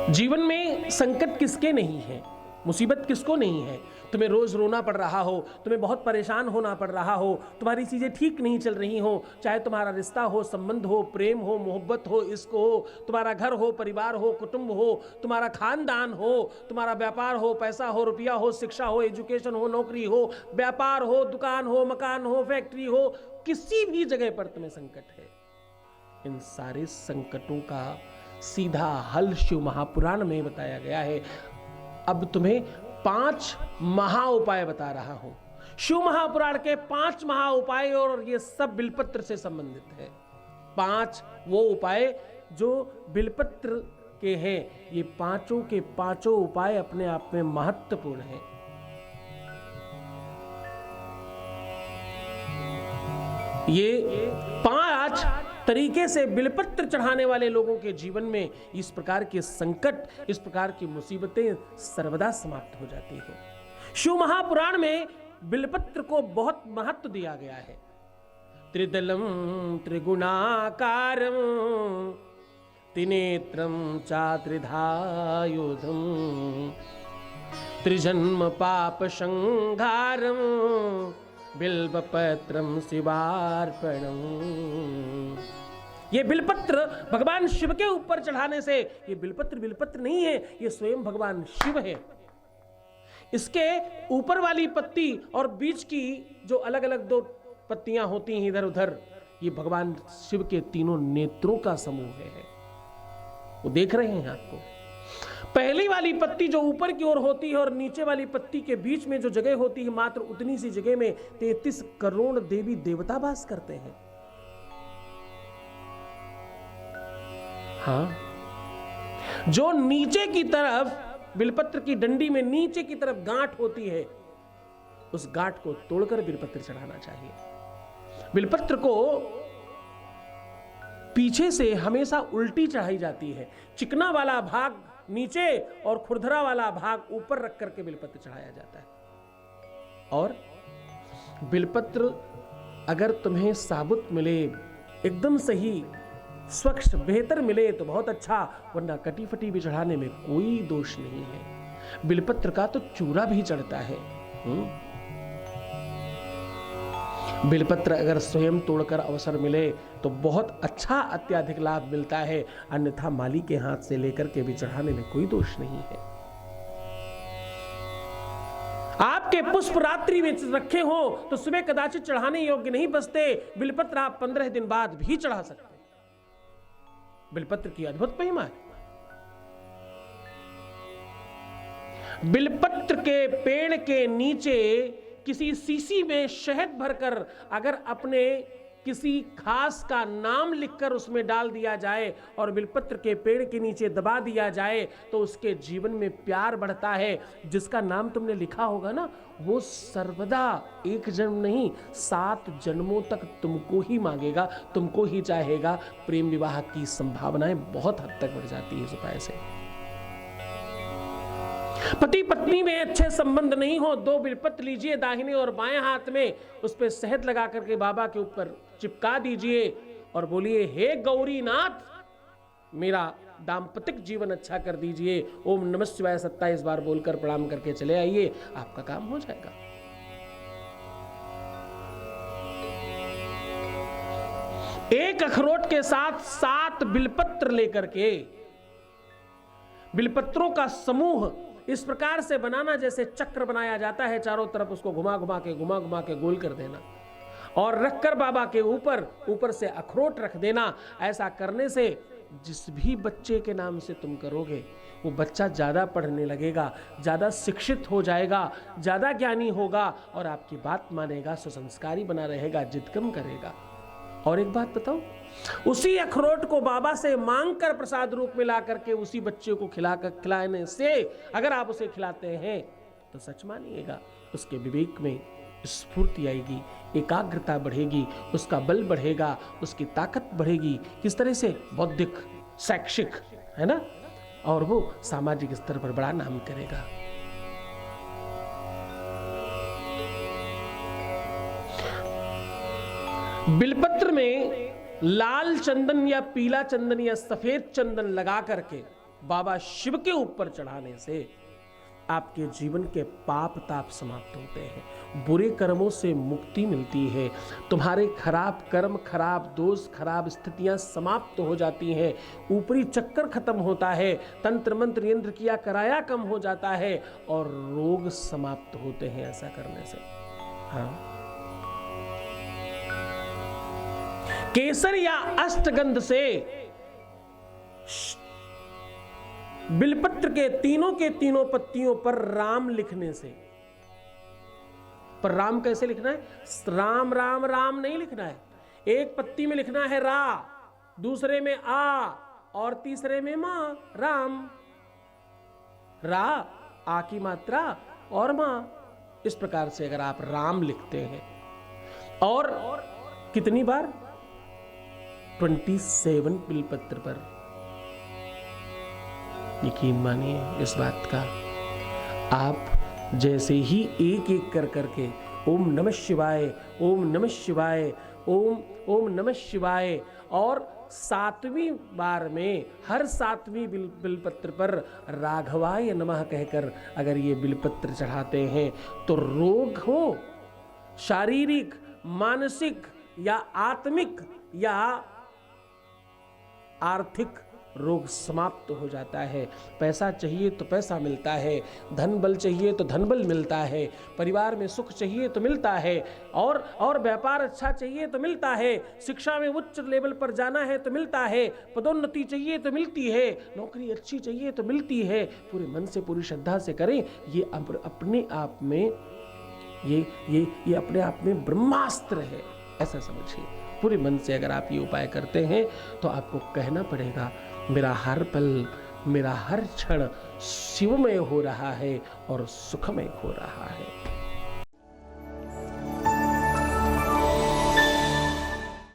जीवन में संकट किसके नहीं है, मुसीबत किसको नहीं है। तुम्हें रोज रोना पड़ रहा हो, तुम्हें बहुत परेशान होना पड़ रहा हो, तुम्हारी चीजें ठीक नहीं चल रही हो, चाहे तुम्हारा रिश्ता हो, संबंध हो, प्रेम हो, मोहब्बत हो, इश्क हो, तुम्हारा घर हो, परिवार हो, कुटुंब हो, तुम्हारा खानदान हो, तुम्हारा व्यापार हो, पैसा हो, रुपया हो, शिक्षा हो, एजुकेशन हो, नौकरी हो, व्यापार हो, दुकान हो, मकान हो, फैक्ट्री हो, किसी भी जगह पर तुम्हें संकट है। इन सारे संकटों का सीधा हल शिव महापुराण में बताया गया है। अब तुम्हें 5 महा उपाय बता रहा हूं। शिव महापुराण के 5 महा उपाय, और ये सब बिलपत्र से संबंधित है। 5 वो उपाय जो बिलपत्र के हैं। ये पांचों के पांचों उपाय अपने आप में महत्वपूर्ण हैं। ये 5 तरीके से बिलपत्र चढ़ाने वाले लोगों के जीवन में इस प्रकार के संकट, इस प्रकार की मुसीबतें सर्वदा समाप्त हो जाती हैं। शिव महापुराण में बिलपत्र को बहुत महत्व दिया गया है। त्रिदलम त्रिगुणाकारम त्रिनेत्रम चात्रिधायुधम त्रिजन्म पाप संघारम बिल्वपत्रम शिवार्पणम। ये बिलपत्र भगवान शिव के ऊपर चढ़ाने से, ये बिलपत्र नहीं है, ये स्वयं भगवान शिव है। इसके ऊपर वाली पत्ती और बीच की जो अलग अलग 2 पत्तियां होती हैं इधर उधर, ये भगवान शिव के तीनों नेत्रों का समूह है। वो देख रहे हैं आपको। पहली वाली पत्ती जो ऊपर की ओर होती है और नीचे वाली पत्ती के बीच में जो जगह होती है, मात्र उतनी सी जगह में 33 करोड़ देवी देवता वास करते हैं। हाँ, जो नीचे की तरफ बिलपत्र की डंडी में नीचे की तरफ गांठ होती है, उस गांठ को तोड़कर बिलपत्र चढ़ाना चाहिए। बिलपत्र को पीछे से हमेशा उल्टी चढ़ाई जाती है। चिकना वाला भाग नीचे और खुरदरा वाला भाग ऊपर रख करके बिलपत्र चढ़ाया जाता है। और बिलपत्र अगर तुम्हें साबुत मिले, एकदम सही, स्वच्छ, बेहतर मिले तो बहुत अच्छा, वरना कटी फटी भी चढ़ाने में कोई दोष नहीं है। बिलपत्र का तो चूरा भी चढ़ता है। बिलपत्र अगर स्वयं तोड़कर अवसर मिले तो बहुत अच्छा, अत्याधिक लाभ मिलता है। अन्यथा माली के हाथ से लेकर के भी चढ़ाने में कोई दोष नहीं है। आपके पुष्प रात्रि में रखे हो तो सुबह कदाचित चढ़ाने योग्य नहीं बचते। बिलपत्र आप 15 दिन बाद भी चढ़ा सकते हैं। बिलपत्र की अद्भुत महिमा है। बिलपत्र के पेड़ के नीचे किसी सीसी में शहद भरकर अगर अपने किसी खास का नाम लिखकर उसमें डाल दिया जाए और बिलपत्र के पेड़ के नीचे दबा दिया जाए तो उसके जीवन में प्यार बढ़ता है। जिसका नाम तुमने लिखा होगा ना, वो सर्वदा 1 जन्म नहीं 7 जन्मों तक तुमको ही मांगेगा, तुमको ही चाहेगा। प्रेम विवाह की संभावनाएं बहुत हद तक बढ़ जाती है इस उपाय से। पति पत्नी में अच्छे संबंध नहीं हो, 2 बिलपत्र लीजिए दाहिने और बाएं हाथ में, उस पर शहद लगा करके बाबा के ऊपर चिपका दीजिए और बोलिए, हे गौरीनाथ, मेरा दाम्पतिक जीवन अच्छा कर दीजिए। ओम नमः शिवाय 27 बार बोलकर प्रणाम करके चले आइए, आपका काम हो जाएगा। एक अखरोट के साथ 7 बिलपत्र लेकर के, बिलपत्रों का समूह इस प्रकार से बनाना जैसे चक्र बनाया जाता है, चारों तरफ उसको घुमा घुमा के गोल कर देना और रखकर बाबा के ऊपर से अखरोट रख देना। ऐसा करने से जिस भी बच्चे के नाम से तुम करोगे, वो बच्चा ज्यादा पढ़ने लगेगा, ज्यादा शिक्षित हो जाएगा, ज्यादा ज्ञानी होगा और आपकी बात मानेगा, सुसंस्कारी बना रहेगा, जिद कम करेगा। और एक बात बताओ, उसी अखरोट को बाबा से मांगकर प्रसाद रूप में ला करके उसी बच्चे को खिलाने से अगर आप उसे खिलाते हैं तो सच मानिएगा, उसके विवेक में स्फूर्ति आएगी, एकाग्रता बढ़ेगी, उसका बल बढ़ेगा, उसकी ताकत बढ़ेगी। किस तरह से? बौद्धिक, शैक्षिक, है ना, और वो सामाजिक स्तर पर बड़ा नाम करेगा। बिलपत्र में लाल चंदन या पीला चंदन या सफेद चंदन लगा करके बाबा शिव के ऊपर चढ़ाने से आपके जीवन के पाप ताप समाप्त होते हैं, बुरे कर्मों से मुक्ति मिलती है, तुम्हारे खराब कर्म, खराब दोष, खराब स्थितियां समाप्त हो जाती हैं, ऊपरी चक्कर खत्म होता है, तंत्र मंत्र यंत्र किया कराया कम हो जाता है और रोग समाप्त होते हैं ऐसा करने से। हाँ, केसर या अष्टगंध से बिलपत्र के तीनों पत्तियों पर राम लिखने से, पर राम कैसे लिखना है? राम राम राम नहीं लिखना है, एक पत्ती में लिखना है रा, दूसरे में आ और तीसरे में मां, राम। रा आ की मात्रा और मां, इस प्रकार से अगर आप राम लिखते हैं और कितनी बार? 27 बिलपत्र पर। यकीन मानिए इस बात का, आप जैसे ही एक एक कर करके ओम नमः शिवाय, ओम नमः शिवाय, ओम नमः शिवाय, और 7वीं बार में हर 7वीं बिलपत्र पर राघवाय नमः कहकर अगर ये बिलपत्र चढ़ाते हैं तो रोग हो, शारीरिक, मानसिक या आत्मिक या आर्थिक रोग समाप्त हो जाता है। पैसा चाहिए तो पैसा मिलता है, धन बल चाहिए तो धन बल मिलता है, परिवार में सुख चाहिए तो मिलता है, और व्यापार अच्छा चाहिए तो मिलता है, शिक्षा में उच्च लेवल पर जाना है तो मिलता है, पदोन्नति चाहिए तो मिलती है, नौकरी अच्छी चाहिए तो मिलती है। पूरे मन से, पूरी श्रद्धा से करें। ये अपने आप में ये अपने आप में ब्रह्मास्त्र है, ऐसा समझिए। पूरे मन से अगर आप ये उपाय करते हैं तो आपको कहना पड़ेगा, मेरा हर पल, मेरा हर क्षण शिवमय हो रहा है और सुखमय हो रहा है।